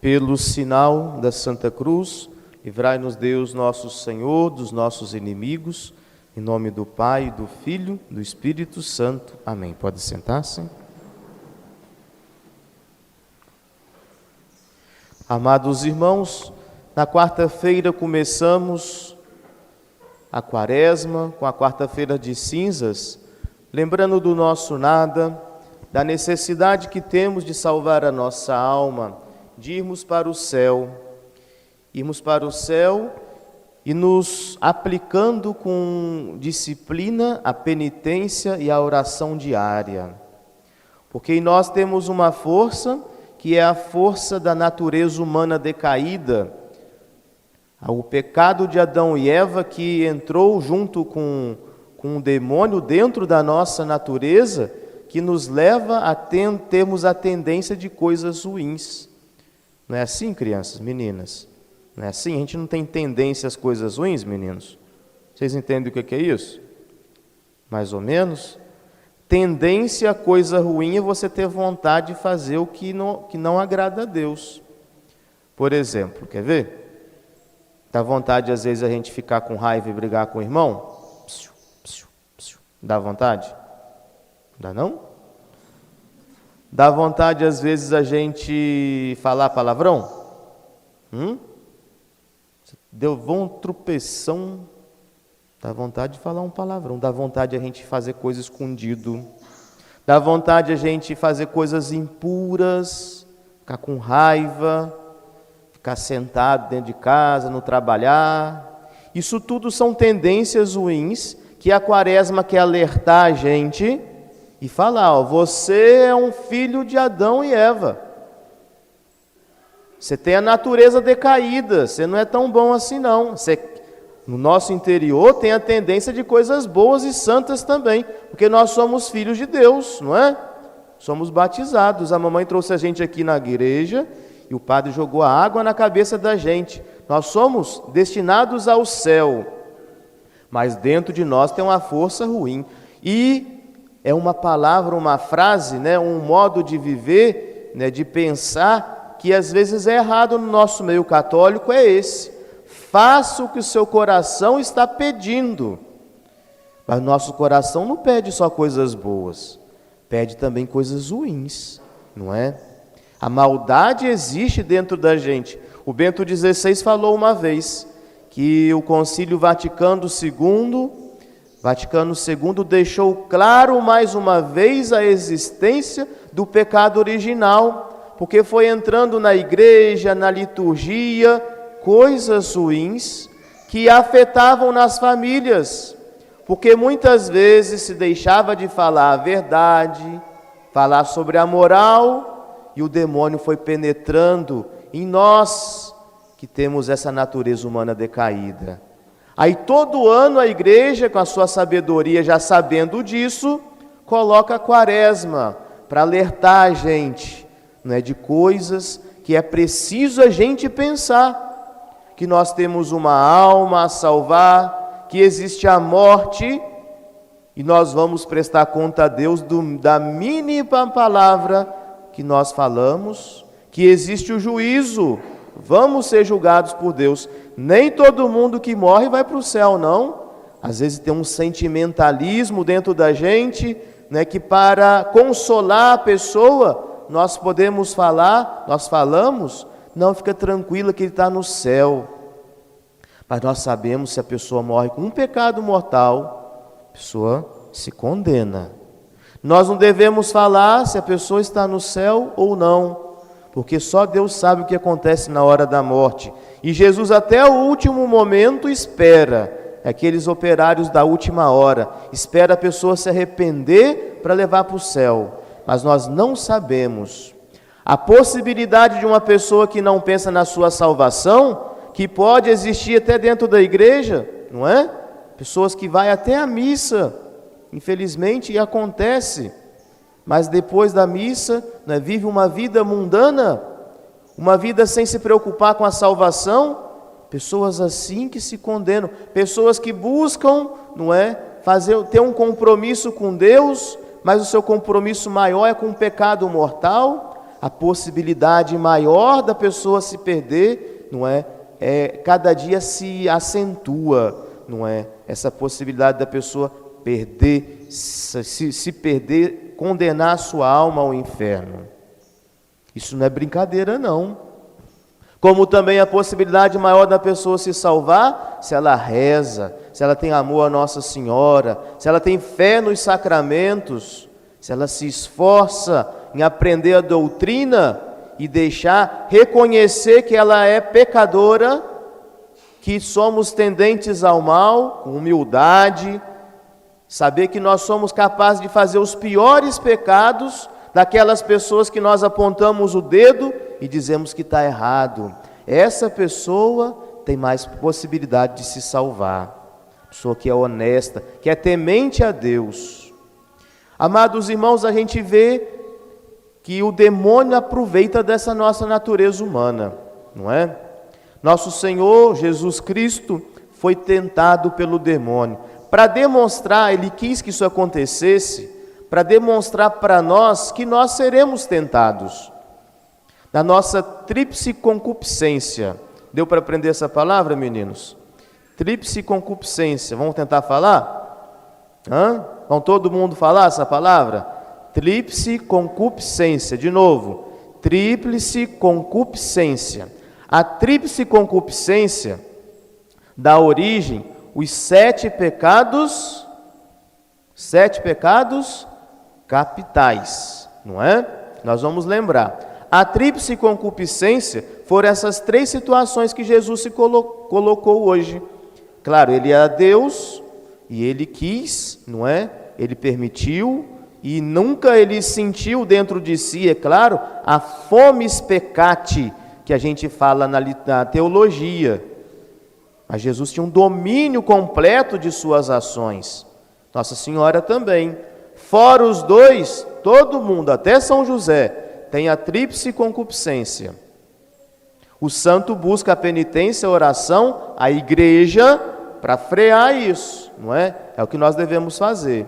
Pelo sinal da Santa Cruz, livrai-nos Deus nosso Senhor dos nossos inimigos, em nome do Pai, do Filho, do Espírito Santo. Amém. Pode sentar-se. Amados irmãos, na quarta-feira começamos a Quaresma, com a quarta-feira de cinzas, lembrando do nosso nada, da necessidade que temos de salvar a nossa alma, de irmos para o céu e nos aplicando com disciplina a penitência e a oração diária. Porque em nós temos uma força que é a força da natureza humana decaída, o pecado de Adão e Eva que entrou junto com o demônio dentro da nossa natureza, que nos leva a termos a tendência de coisas ruins. Não é assim, crianças, meninas? Não é assim? A gente não tem tendência às coisas ruins, meninos? Vocês entendem o que é isso? Mais ou menos? Tendência a coisa ruim é você ter vontade de fazer o que não agrada a Deus. Por exemplo, quer ver? Dá vontade, às vezes, a gente ficar com raiva e brigar com o irmão? Dá vontade? Dá não? Dá vontade, às vezes, a gente falar palavrão? Deu um tropeção, dá vontade de falar um palavrão. Dá vontade a gente fazer coisa escondido. Dá vontade a gente fazer coisas impuras, ficar com raiva, ficar sentado dentro de casa, não trabalhar. Isso tudo são tendências ruins que a Quaresma quer alertar a gente e falar, você é um filho de Adão e Eva. Você tem a natureza decaída, você não é tão bom assim não. Você, no nosso interior, tem a tendência de coisas boas e santas também, porque nós somos filhos de Deus, não é? Somos batizados. A mamãe trouxe a gente aqui na igreja e o padre jogou a água na cabeça da gente. Nós somos destinados ao céu, mas dentro de nós tem uma força ruim. E é uma palavra, uma frase, né, um modo de viver, né, de pensar, que às vezes é errado no nosso meio católico, é esse. Faça o que o seu coração está pedindo. Mas o nosso coração não pede só coisas boas, pede também coisas ruins, não é? A maldade existe dentro da gente. O Bento XVI falou uma vez que o Concílio Vaticano II deixou claro mais uma vez a existência do pecado original, porque foi entrando na igreja, na liturgia, coisas ruins que afetavam nas famílias, porque muitas vezes se deixava de falar a verdade, falar sobre a moral, e o demônio foi penetrando em nós, que temos essa natureza humana decaída. Aí todo ano a igreja, com a sua sabedoria, já sabendo disso, coloca a Quaresma para alertar a gente, não é, de coisas que é preciso a gente pensar, que nós temos uma alma a salvar, que existe a morte, e nós vamos prestar conta a Deus da mínima palavra que nós falamos, que existe o juízo, vamos ser julgados por Deus. Nem todo mundo que morre vai para o céu, não. Às vezes tem um sentimentalismo dentro da gente, né, que para consolar a pessoa, nós falamos, não, fica tranquila que ele está no céu. Mas nós sabemos, se a pessoa morre com um pecado mortal, a pessoa se condena. Nós não devemos falar se a pessoa está no céu ou não, porque só Deus sabe o que acontece na hora da morte. E Jesus até o último momento espera, aqueles operários da última hora, espera a pessoa se arrepender para levar para o céu. Mas nós não sabemos a possibilidade de uma pessoa que não pensa na sua salvação, que pode existir até dentro da igreja, não é? Pessoas que vão até a missa, infelizmente, e acontece, mas depois da missa, né, vive uma vida mundana, uma vida sem se preocupar com a salvação. Pessoas assim que se condenam, pessoas que buscam, não é, ter um compromisso com Deus, mas o seu compromisso maior é com o pecado mortal, a possibilidade maior da pessoa se perder, não é? Cada dia se acentua, não é? Essa possibilidade da pessoa perder, se perder, condenar a sua alma ao inferno. Isso não é brincadeira, não. Como também a possibilidade maior da pessoa se salvar, se ela reza, se ela tem amor a Nossa Senhora, se ela tem fé nos sacramentos, se ela se esforça em aprender a doutrina e reconhecer que ela é pecadora, que somos tendentes ao mal, com humildade, saber que nós somos capazes de fazer os piores pecados daquelas pessoas que nós apontamos o dedo e dizemos que está errado. Essa pessoa tem mais possibilidade de se salvar. Pessoa que é honesta, que é temente a Deus. Amados irmãos, a gente vê que o demônio aproveita dessa nossa natureza humana, não é? Nosso Senhor Jesus Cristo foi tentado pelo demônio. Para demonstrar, Ele quis que isso acontecesse, para demonstrar para nós que nós seremos tentados. Na nossa tríplice concupiscência. Deu para aprender essa palavra, meninos? Tríplice concupiscência. Vamos tentar falar? Vão todo mundo falar essa palavra? Tríplice concupiscência. De novo. Tríplice concupiscência. A tríplice concupiscência dá origem os 7 pecados capitais, não é? Nós vamos lembrar. A tríplice concupiscência foram essas 3 situações que Jesus se colocou hoje. Claro, Ele é Deus e Ele quis, não é? Ele permitiu e nunca Ele sentiu dentro de si, é claro, a fomes peccati, que a gente fala na teologia. Mas Jesus tinha um domínio completo de suas ações. Nossa Senhora também. Fora os 2, todo mundo, até São José, tem a tríplice concupiscência. O santo busca a penitência, a oração, a igreja, para frear isso, não é? É o que nós devemos fazer.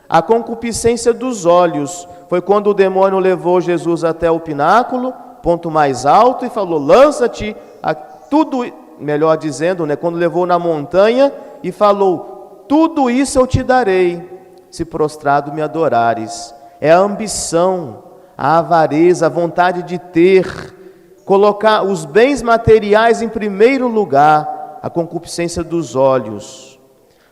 A concupiscência dos olhos foi quando o demônio levou Jesus até o pináculo, ponto mais alto, e falou: lança-te a tudo, melhor dizendo, né? Quando levou na montanha e falou: tudo isso eu te darei, se prostrado me adorares. É a ambição, a avareza, a vontade de ter, colocar os bens materiais em primeiro lugar, a concupiscência dos olhos.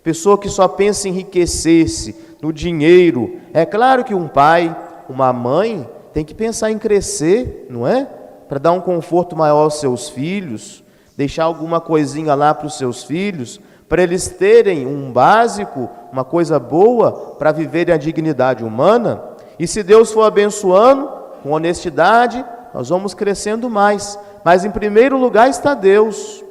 Pessoa que só pensa em enriquecer-se, no dinheiro. É claro que um pai, uma mãe, tem que pensar em crescer, não é? Para dar um conforto maior aos seus filhos, deixar alguma coisinha lá para os seus filhos, para eles terem um básico, uma coisa boa, para viverem a dignidade humana. E se Deus for abençoando, com honestidade, nós vamos crescendo mais. Mas em primeiro lugar está Deus.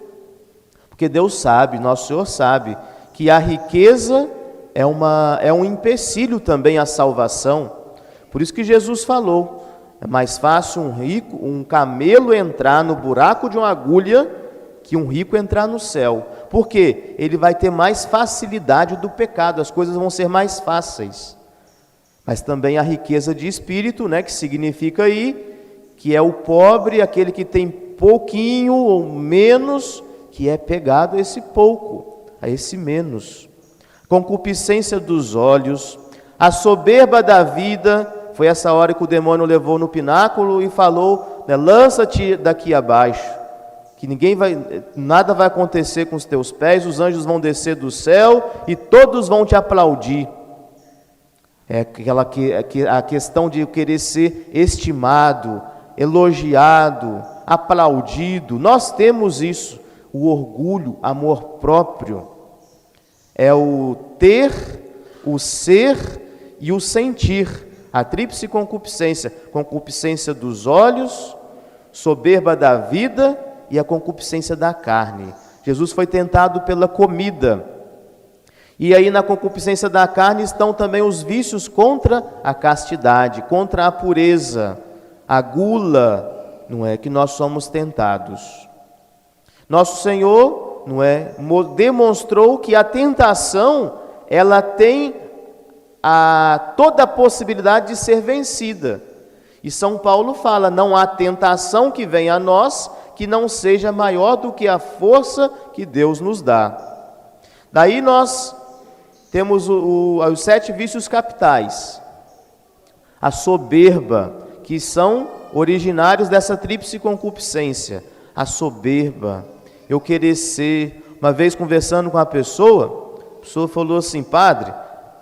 Porque Deus sabe, nosso Senhor sabe, que a riqueza é um empecilho também à salvação. Por isso que Jesus falou: é mais fácil um camelo entrar no buraco de uma agulha que um rico entrar no céu. Por quê? Ele vai ter mais facilidade do pecado, as coisas vão ser mais fáceis. Mas também a riqueza de espírito, né, que significa aí que é o pobre, aquele que tem pouquinho ou menos, que é pegado a esse pouco, a esse menos. Concupiscência dos olhos, a soberba da vida. Foi essa hora que o demônio levou no pináculo e falou, né, lança-te daqui abaixo, que nada vai acontecer com os teus pés, os anjos vão descer do céu e todos vão te aplaudir. É a questão de querer ser estimado, elogiado, aplaudido. Nós temos isso, o orgulho, amor próprio. É o ter, o ser e o sentir. A tríplice concupiscência, concupiscência dos olhos, soberba da vida e a concupiscência da carne. Jesus foi tentado pela comida. E aí na concupiscência da carne estão também os vícios contra a castidade, contra a pureza, a gula, não é, que nós somos tentados. Nosso Senhor, não é, demonstrou que a tentação, ela tem toda a possibilidade de ser vencida. E São Paulo fala: não há tentação que venha a nós que não seja maior do que a força que Deus nos dá. Daí nós temos os 7 vícios capitais. A soberba, que são originários dessa tríplice concupiscência. A soberba, eu querer ser. Uma vez conversando com a pessoa falou assim: padre,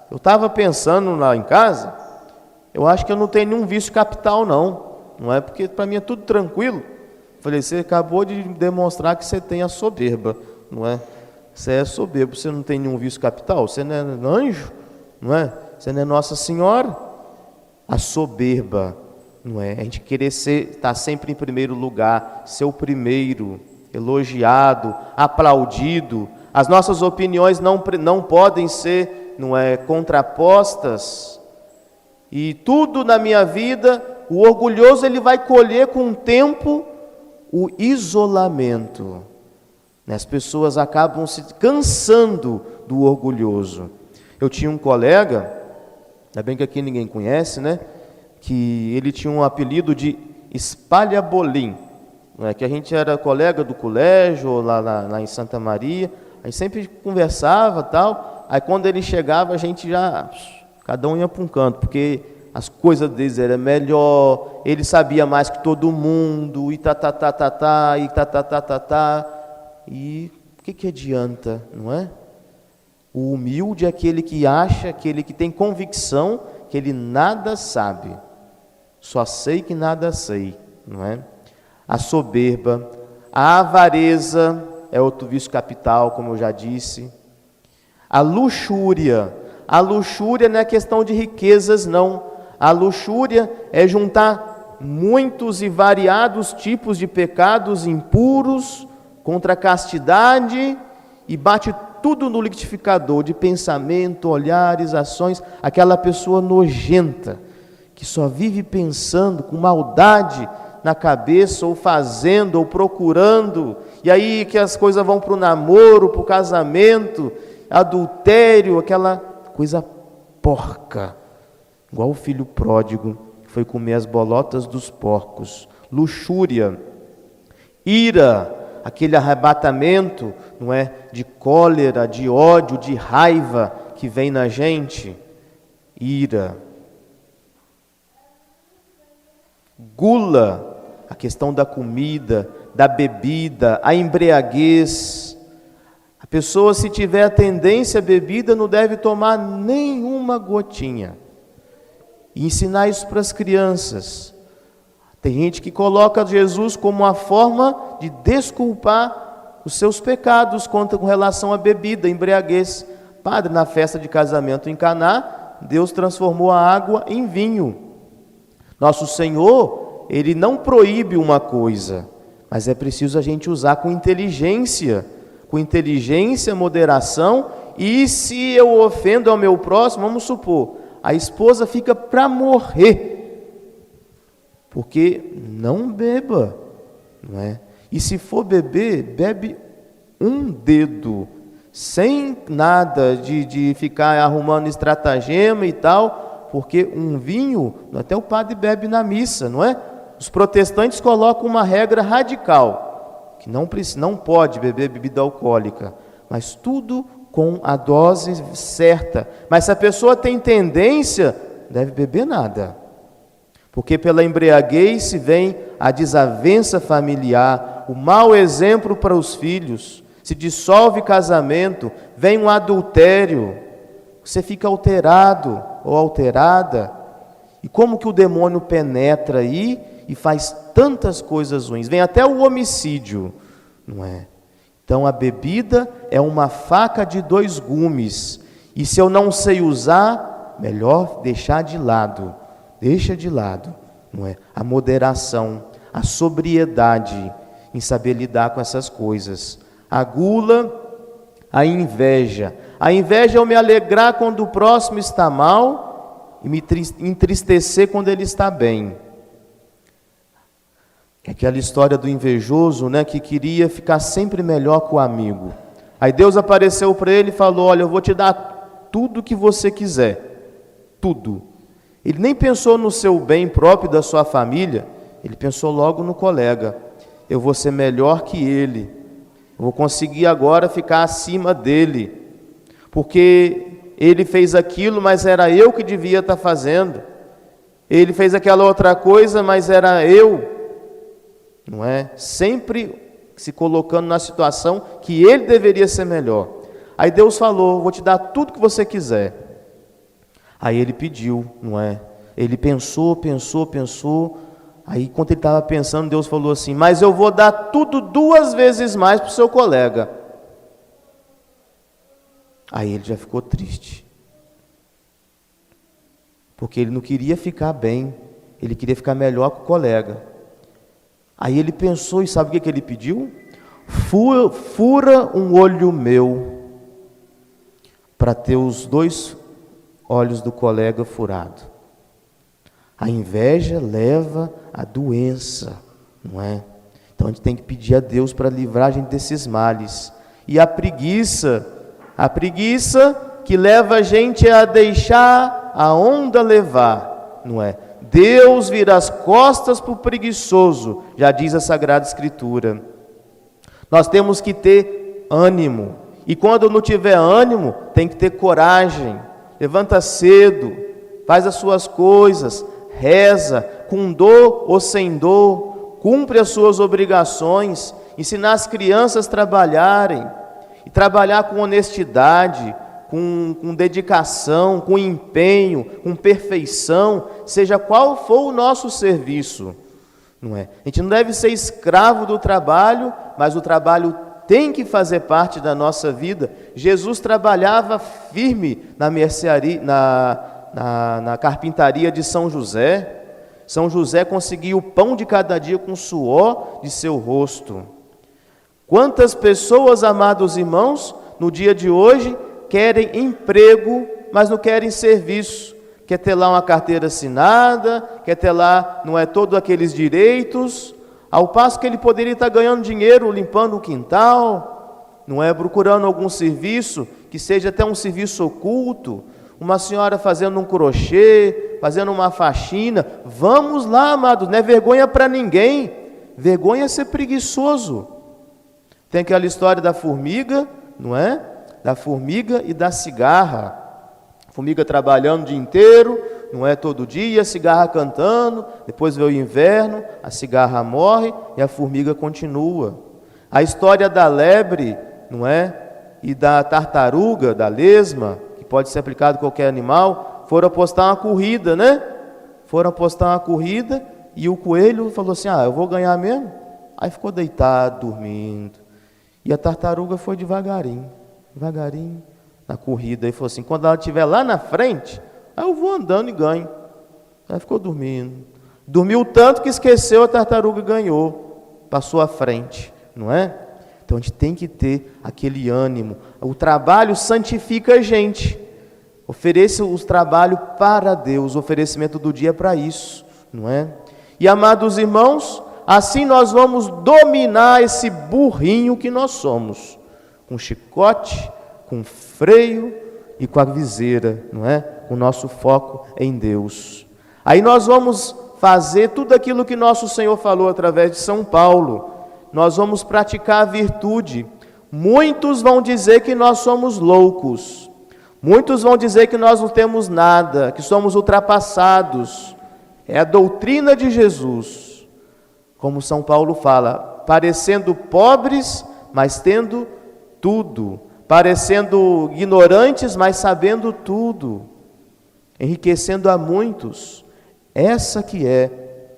eu estava pensando lá em casa, eu acho que eu não tenho nenhum vício capital não é? Porque para mim é tudo tranquilo. Falei: você acabou de demonstrar que você tem a soberba, não é? Você é soberbo, você não tem nenhum vício capital, você não é anjo, não é? Você não é Nossa Senhora. A soberba, não é? A gente querer estar sempre em primeiro lugar, ser o primeiro, elogiado, aplaudido. As nossas opiniões não podem ser, não é, contrapostas. E tudo na minha vida, o orgulhoso ele vai colher com o tempo o isolamento. As pessoas acabam se cansando do orgulhoso. Eu tinha um colega, ainda bem que aqui ninguém conhece, né? Que ele tinha um apelido de espalha-bolim. Não é? Que a gente era colega do colégio, lá em Santa Maria, a gente sempre conversava e tal. Aí quando ele chegava, a gente já, cada um ia para um canto, porque as coisas deles eram melhor, ele sabia mais que todo mundo, e e o que adianta, não é? O humilde é aquele que acha, aquele que tem convicção que ele nada sabe, só sei que nada sei, não é? A soberba, a avareza é outro vício capital, como eu já disse. A luxúria não é questão de riquezas, não. A luxúria é juntar muitos e variados tipos de pecados impuros contra a castidade e bate tudo no liquidificador de pensamento, olhares, ações. Aquela pessoa nojenta, que só vive pensando com maldade na cabeça, ou fazendo, ou procurando, e aí que as coisas vão para o namoro, para o casamento, adultério, aquela coisa porca, igual o filho pródigo, que foi comer as bolotas dos porcos. Luxúria, ira, aquele arrebatamento, não é, de cólera, de ódio, de raiva que vem na gente. Ira. Gula, a questão da comida, da bebida, a embriaguez. A pessoa, se tiver a tendência à bebida, não deve tomar nenhuma gotinha. E ensinar isso para as crianças. Tem gente que coloca Jesus como uma forma de desculpar os seus pecados com relação à bebida, embriaguez. Padre, na festa de casamento em Caná, Deus transformou a água em vinho. Nosso Senhor, Ele não proíbe uma coisa, mas é preciso a gente usar com inteligência, moderação. E se eu ofendo ao meu próximo, vamos supor, a esposa fica para morrer, porque não beba, não é? E se for beber, bebe um dedo, sem nada de ficar arrumando estratagema e tal, porque um vinho, até o padre bebe na missa, não é? Os protestantes colocam uma regra radical, que não pode beber bebida alcoólica, mas tudo com a dose certa. Mas se a pessoa tem tendência, deve beber nada, porque pela embriaguez se vem a desavença familiar, o mau exemplo para os filhos, se dissolve casamento, vem um adultério, você fica alterado ou alterada. E como que o demônio penetra aí e faz tantas coisas ruins? Vem até o homicídio, não é? Então a bebida é uma faca de 2 gumes, e se eu não sei usar, melhor deixar de lado. Deixa de lado, não é? A moderação, a sobriedade em saber lidar com essas coisas. A gula, a inveja. A inveja é eu me alegrar quando o próximo está mal e me entristecer quando ele está bem. É aquela história do invejoso, né, que queria ficar sempre melhor com o amigo. Aí Deus apareceu para ele e falou: olha, eu vou te dar tudo que você quiser, tudo. Ele nem pensou no seu bem próprio da sua família, ele pensou logo no colega. Eu vou ser melhor que ele, eu vou conseguir agora ficar acima dele, porque ele fez aquilo, mas era eu que devia estar fazendo. Ele fez aquela outra coisa, mas era eu. Não é? Sempre se colocando na situação que ele deveria ser melhor. Aí Deus falou, vou te dar tudo que você quiser. Aí ele pediu, não é? Ele pensou. Aí enquanto ele estava pensando, Deus falou assim, mas eu vou dar tudo 2 vezes mais para o seu colega. Aí ele já ficou triste. Porque ele não queria ficar bem, ele queria ficar melhor que o colega. Aí ele pensou, e sabe o que ele pediu? Fura um olho meu, para ter os 2 olhos do colega furado. A inveja leva à doença, não é? Então a gente tem que pedir a Deus para livrar a gente desses males. E a preguiça que leva a gente a deixar a onda levar, não é? Deus vira as costas para o preguiçoso, já diz a Sagrada Escritura. Nós temos que ter ânimo, e quando não tiver ânimo, tem que ter coragem. Levanta cedo, faz as suas coisas, reza, com dor ou sem dor, cumpre as suas obrigações, ensinar as crianças a trabalharem, e trabalhar com honestidade, com dedicação, com empenho, com perfeição, seja qual for o nosso serviço, não é? A gente não deve ser escravo do trabalho, mas o trabalho tem que fazer parte da nossa vida. Jesus trabalhava firme na mercearia, na carpintaria de São José. São José conseguia o pão de cada dia com o suor de seu rosto. Quantas pessoas, amados irmãos, no dia de hoje, querem emprego, mas não querem serviço. Quer ter lá uma carteira assinada, quer ter lá, não é, todos aqueles direitos, ao passo que ele poderia estar ganhando dinheiro, limpando o quintal, não é, procurando algum serviço, que seja até um serviço oculto, uma senhora fazendo um crochê, fazendo uma faxina. Vamos lá, amados, não é vergonha para ninguém, vergonha é ser preguiçoso. Tem aquela história da formiga, não é? Da formiga e da cigarra. A formiga trabalhando o dia inteiro, não é, todo dia, a cigarra cantando, depois vem o inverno, a cigarra morre e a formiga continua. A história da lebre, não é, e da tartaruga, da lesma, que pode ser aplicado a qualquer animal, foram apostar uma corrida, né? Foram apostar uma corrida e o coelho falou assim, eu vou ganhar mesmo? Aí ficou deitado, dormindo. E a tartaruga foi devagarinho na corrida, e falou assim, quando ela estiver lá na frente, aí eu vou andando e ganho. Aí ficou dormindo, dormiu tanto que esqueceu, a tartaruga ganhou, passou à frente, não é? Então a gente tem que ter aquele ânimo, o trabalho santifica a gente, ofereça o trabalho para Deus, o oferecimento do dia é para isso, não é? E amados irmãos, assim nós vamos dominar esse burrinho que nós somos, com chicote, com freio e com a viseira, não é? O nosso foco em Deus. Aí nós vamos fazer tudo aquilo que nosso Senhor falou através de São Paulo. Nós vamos praticar a virtude. Muitos vão dizer que nós somos loucos. Muitos vão dizer que nós não temos nada, que somos ultrapassados. É a doutrina de Jesus. Como São Paulo fala, parecendo pobres, mas tendo tudo. Parecendo ignorantes, mas sabendo tudo, enriquecendo a muitos. Essa que é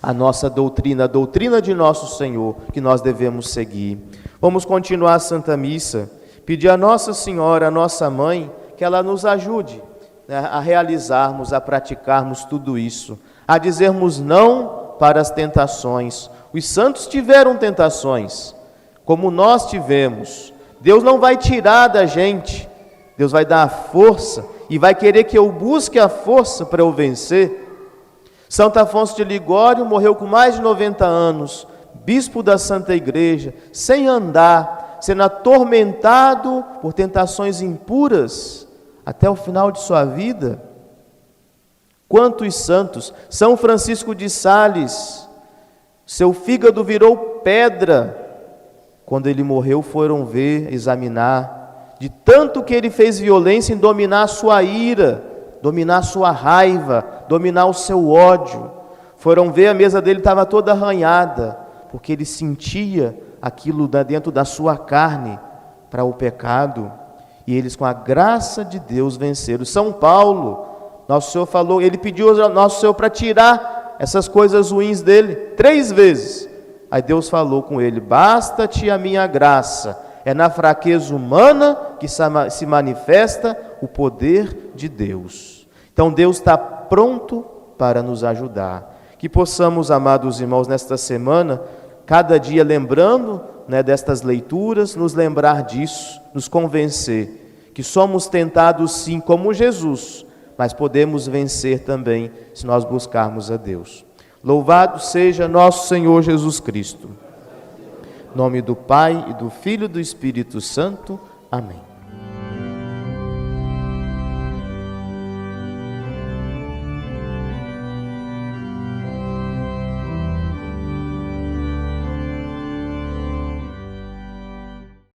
a nossa doutrina, a doutrina de nosso Senhor, que nós devemos seguir. Vamos continuar a Santa Missa, pedir a Nossa Senhora, a nossa Mãe, que ela nos ajude, né, a realizarmos, a praticarmos tudo isso, a dizermos não para as tentações. Os santos tiveram tentações, como nós tivemos. Deus não vai tirar da gente, Deus vai dar a força e vai querer que eu busque a força para eu vencer. Santo Afonso de Ligório morreu com mais de 90 anos, bispo da Santa Igreja, sem andar, sendo atormentado por tentações impuras até o final de sua vida. Quantos santos! São Francisco de Sales, seu fígado virou pedra. Quando ele morreu, foram ver, examinar, de tanto que ele fez violência em dominar a sua ira, dominar a sua raiva, dominar o seu ódio. Foram ver, a mesa dele estava toda arranhada, porque ele sentia aquilo dentro da sua carne para o pecado. E eles, com a graça de Deus, venceram. São Paulo, nosso Senhor falou, ele pediu ao nosso Senhor para tirar essas coisas ruins dele 3 vezes. Aí Deus falou com ele: basta-te a minha graça, é na fraqueza humana que se manifesta o poder de Deus. Então Deus está pronto para nos ajudar. Que possamos, amados irmãos, nesta semana, cada dia lembrando, destas leituras, nos lembrar disso, nos convencer que somos tentados sim como Jesus, mas podemos vencer também se nós buscarmos a Deus. Louvado seja nosso Senhor Jesus Cristo. Em nome do Pai, e do Filho e do Espírito Santo. Amém.